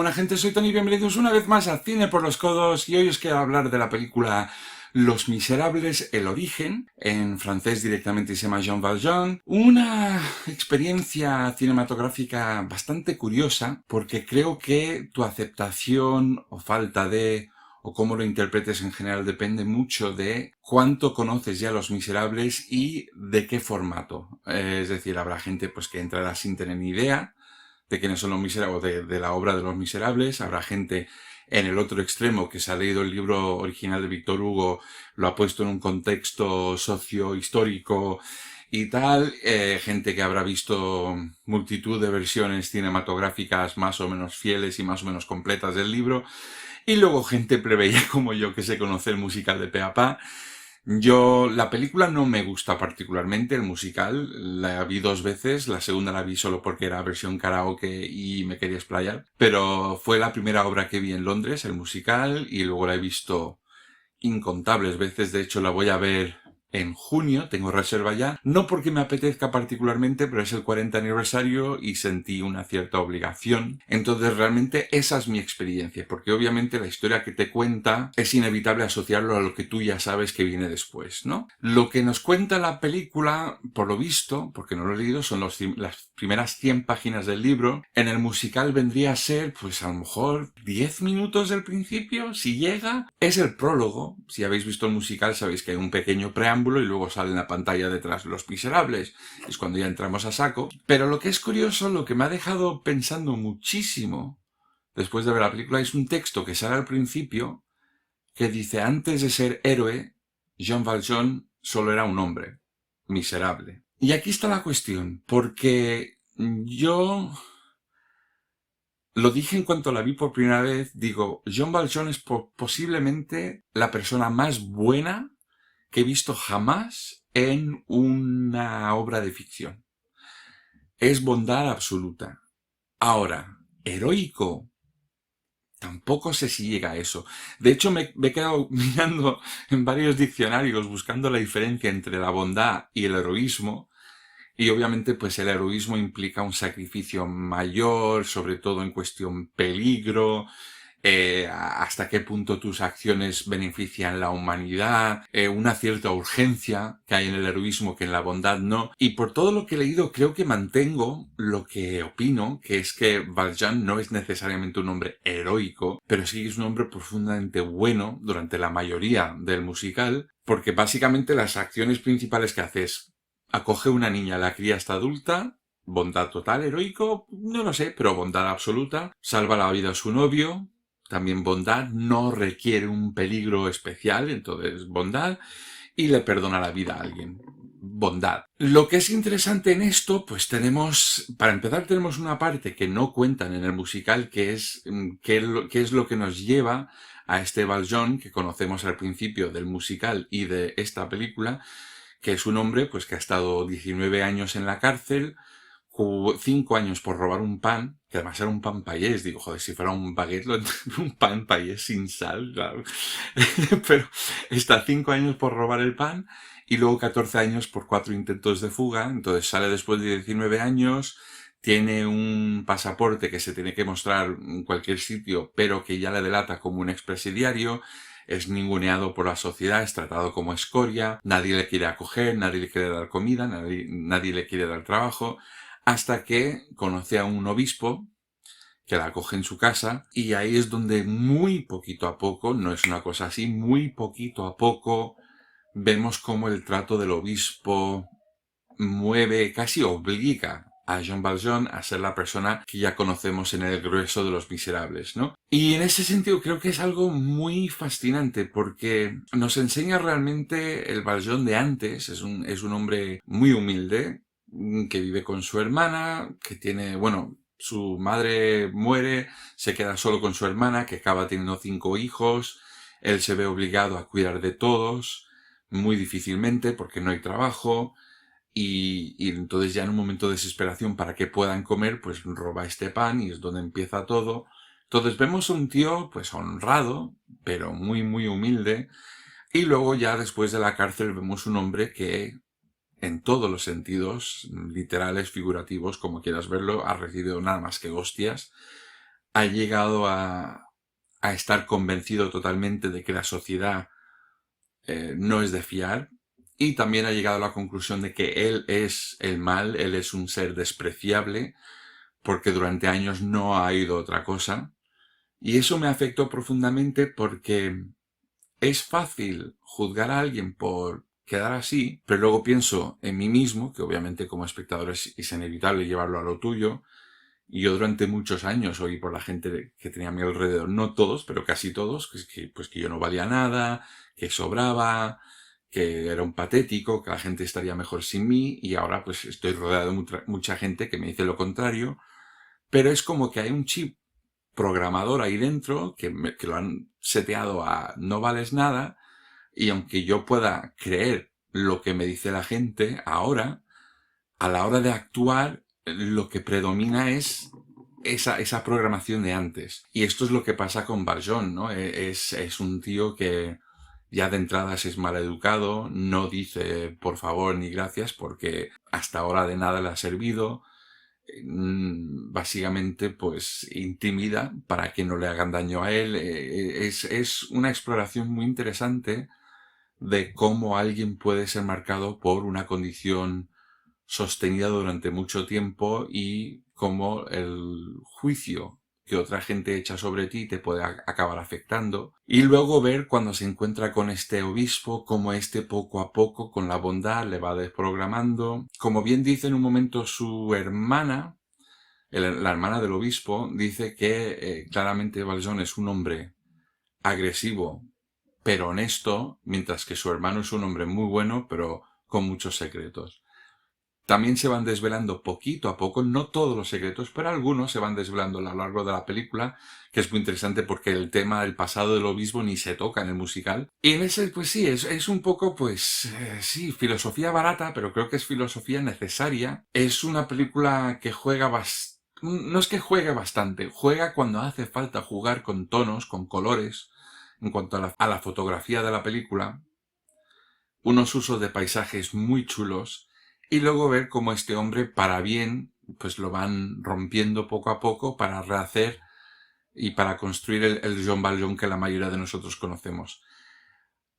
buena gente, soy Tony, bienvenidos una vez más a Cine por los Codos y hoy os quiero hablar de la película Los Miserables, el origen, en francés directamente se llama Jean Valjean, una experiencia cinematográfica bastante curiosa porque creo que tu aceptación o falta de o cómo lo interpretes en general depende mucho de cuánto conoces ya Los Miserables y de qué formato. Es decir, habrá gente pues que entrará sin tener ni idea de quiénes son los miserables, de la obra de Los Miserables. Habrá gente en el otro extremo que se ha leído el libro original de Víctor Hugo, lo ha puesto en un contexto socio-histórico y tal, gente que habrá visto multitud de versiones cinematográficas más o menos fieles y más o menos completas del libro, y luego gente plebeya como yo que se conoce el musical de pe a pa. La película no me gusta particularmente, el musical, la vi 2 veces, la segunda la vi solo porque era versión karaoke y me quería explayar, pero fue la primera obra que vi en Londres, el musical, y luego la he visto incontables veces. De hecho la voy a ver en junio, tengo reserva ya, no porque me apetezca particularmente, pero es el 40 aniversario y sentí una cierta obligación. Entonces realmente esa es mi experiencia, porque obviamente la historia que te cuenta es inevitable asociarlo a lo que tú ya sabes que viene después, ¿no? Lo que nos cuenta la película, por lo visto, porque no lo he leído, son las primeras 100 páginas del libro. En el musical vendría a ser, pues a lo mejor 10 minutos del principio, si llega. Es el prólogo. Si habéis visto el musical sabéis que hay un pequeño preámbulo y luego sale en la pantalla detrás Los Miserables. Es cuando ya entramos a saco. Pero lo que es curioso, lo que me ha dejado pensando muchísimo después de ver la película, es un texto que sale al principio que dice: antes de ser héroe, Jean Valjean solo era un hombre miserable. Y aquí está la cuestión, porque yo lo dije en cuanto la vi por primera vez, digo, Jean Valjean es posiblemente la persona más buena que he visto jamás en una obra de ficción. Es bondad absoluta. Ahora, heroico, tampoco sé si llega a eso. De hecho, me he quedado mirando en varios diccionarios buscando la diferencia entre la bondad y el heroísmo. Y obviamente pues el heroísmo implica un sacrificio mayor, sobre todo en cuestión peligro, hasta qué punto tus acciones benefician la humanidad, una cierta urgencia que hay en el heroísmo que en la bondad no. Y por todo lo que he leído creo que mantengo lo que opino, que es que Valjean no es necesariamente un hombre heroico, pero sí es un hombre profundamente bueno durante la mayoría del musical, porque básicamente las acciones principales que hace es: acoge una niña, la cría hasta adulta, bondad total, heroico, no lo sé, pero bondad absoluta, salva la vida a su novio, también bondad, no requiere un peligro especial, entonces bondad, y le perdona la vida a alguien. Bondad. Lo que es interesante en esto, pues para empezar tenemos una parte que no cuentan en el musical, que es qué es lo que nos lleva a este Valjean que conocemos al principio del musical y de esta película, que es un hombre pues que ha estado 19 años en la cárcel, 5 años por robar un pan, que además era un pan payés. Digo, joder, si fuera un baguette, un pan payés sin sal, claro. Pero está 5 años por robar el pan y luego 14 años por 4 intentos de fuga. Entonces sale después de 19 años, tiene un pasaporte que se tiene que mostrar en cualquier sitio, pero que ya le delata como un expresidiario. Es ninguneado por la sociedad, es tratado como escoria, nadie le quiere acoger, nadie le quiere dar comida, nadie le quiere dar trabajo, hasta que conoce a un obispo que la acoge en su casa, y ahí es donde muy poquito a poco, no es una cosa así, muy poquito a poco vemos cómo el trato del obispo mueve, casi obliga a Jean Valjean a ser la persona que ya conocemos en el grueso de Los Miserables, ¿no? Y en ese sentido creo que es algo muy fascinante porque nos enseña realmente el Valjean de antes. Es un hombre muy humilde, que vive con su hermana, que tiene, bueno, su madre muere, se queda solo con su hermana, que acaba teniendo 5 hijos, él se ve obligado a cuidar de todos, muy difícilmente porque no hay trabajo, y entonces ya en un momento de desesperación para que puedan comer, pues roba este pan y es donde empieza todo. Entonces vemos a un tío pues honrado, pero muy muy humilde, y luego ya después de la cárcel vemos un hombre que en todos los sentidos, literales, figurativos, como quieras verlo, ha recibido nada más que hostias. ha llegado a estar convencido totalmente de que la sociedad no es de fiar, y también ha llegado a la conclusión de que él es el mal, él es un ser despreciable, porque durante años no ha ido otra cosa. Y eso me afectó profundamente porque es fácil juzgar a alguien por quedar así, pero luego pienso en mí mismo, que obviamente como espectador es inevitable llevarlo a lo tuyo, y yo durante muchos años oí por la gente que tenía a mi alrededor, no todos, pero casi todos, pues que yo no valía nada, que sobraba, que era un patético, que la gente estaría mejor sin mí, y ahora pues estoy rodeado de mucha gente que me dice lo contrario, pero es como que hay un chip programador ahí dentro que lo han seteado a no vales nada, y aunque yo pueda creer lo que me dice la gente ahora, a la hora de actuar lo que predomina es esa programación de antes. Y esto es lo que pasa con Valjean, ¿no? Es un tío que ya de entradas es maleducado, no dice por favor ni gracias porque hasta ahora de nada le ha servido. Básicamente pues intimida para que no le hagan daño a él. Es una exploración muy interesante de cómo alguien puede ser marcado por una condición sostenida durante mucho tiempo y cómo el juicio que otra gente echa sobre ti te puede acabar afectando. Y luego ver cuando se encuentra con este obispo, cómo este poco a poco con la bondad le va desprogramando. Como bien dice en un momento su hermana, la hermana del obispo, dice que claramente Valjean es un hombre agresivo pero honesto, mientras que su hermano es un hombre muy bueno pero con muchos secretos. También se van desvelando poquito a poco, no todos los secretos, pero algunos se van desvelando a lo largo de la película, que es muy interesante porque el tema del pasado del obispo ni se toca en el musical. Y en ese, pues sí, es un poco, pues, sí, filosofía barata, pero creo que es filosofía necesaria. Es una película que juega bastante, no es que juegue bastante, juega cuando hace falta jugar con tonos, con colores, en cuanto a la fotografía de la película, unos usos de paisajes muy chulos, y luego ver cómo este hombre, para bien, pues lo van rompiendo poco a poco para rehacer y para construir el Jean Valjean que la mayoría de nosotros conocemos.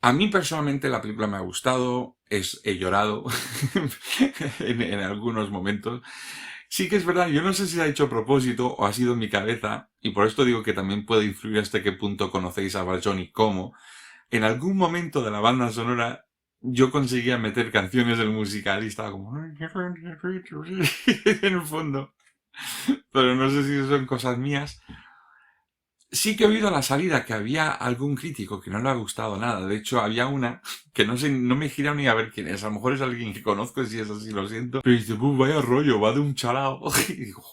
A mí personalmente la película me ha gustado, he llorado en algunos momentos. Sí que es verdad, yo no sé si se ha hecho a propósito o ha sido en mi cabeza, y por esto digo que también puede influir hasta qué punto conocéis a Valjean y cómo. En algún momento de la banda sonora yo conseguía meter canciones del musical y estaba como en el fondo. Pero no sé si son cosas mías. Sí que he oído a la salida que había algún crítico que no le ha gustado nada. De hecho, había una que no sé, no me he girado ni a ver quién es. A lo mejor es alguien que conozco y si es así lo siento. Pero dice, vaya rollo, va de un chalao. Y digo,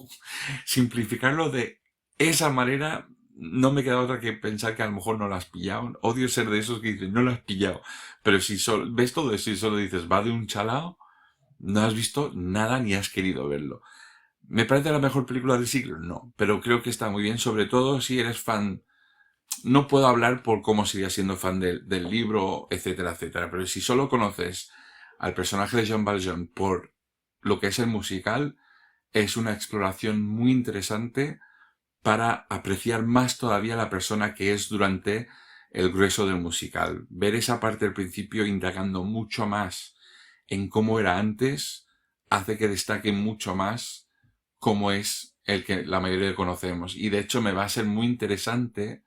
simplificarlo de esa manera no me queda otra que pensar que a lo mejor no la has pillado. Odio ser de esos que dicen, no la has pillado. Pero si ves todo eso y solo dices, va de un chalao, no has visto nada ni has querido verlo. ¿Me parece la mejor película del siglo? No, pero creo que está muy bien, sobre todo si eres fan. No puedo hablar por cómo sería siendo fan del libro, etcétera, etcétera, pero si solo conoces al personaje de Jean Valjean por lo que es el musical, es una exploración muy interesante para apreciar más todavía la persona que es durante el grueso del musical. Ver esa parte del principio indagando mucho más en cómo era antes hace que destaque mucho más cómo es el que la mayoría conocemos. Y de hecho me va a ser muy interesante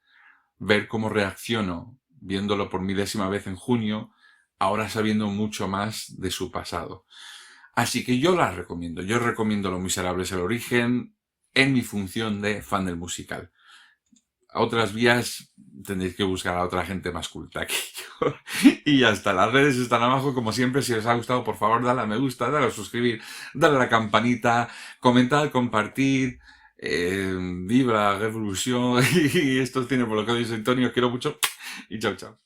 ver cómo reacciono viéndolo por milésima vez en junio, ahora sabiendo mucho más de su pasado. Así que yo la recomiendo. Yo recomiendo Los Miserables el origen en mi función de fan del musical. A otras vías tendréis que buscar a otra gente más culta que yo. Y ya está. Las redes están abajo como siempre. Si os ha gustado, por favor, dale a me gusta, dale a suscribir, dale a la campanita, comentad, compartid. Viva la revolución. Y esto es Cine por lo que soy Antonio. Os quiero mucho. Y chao, chao.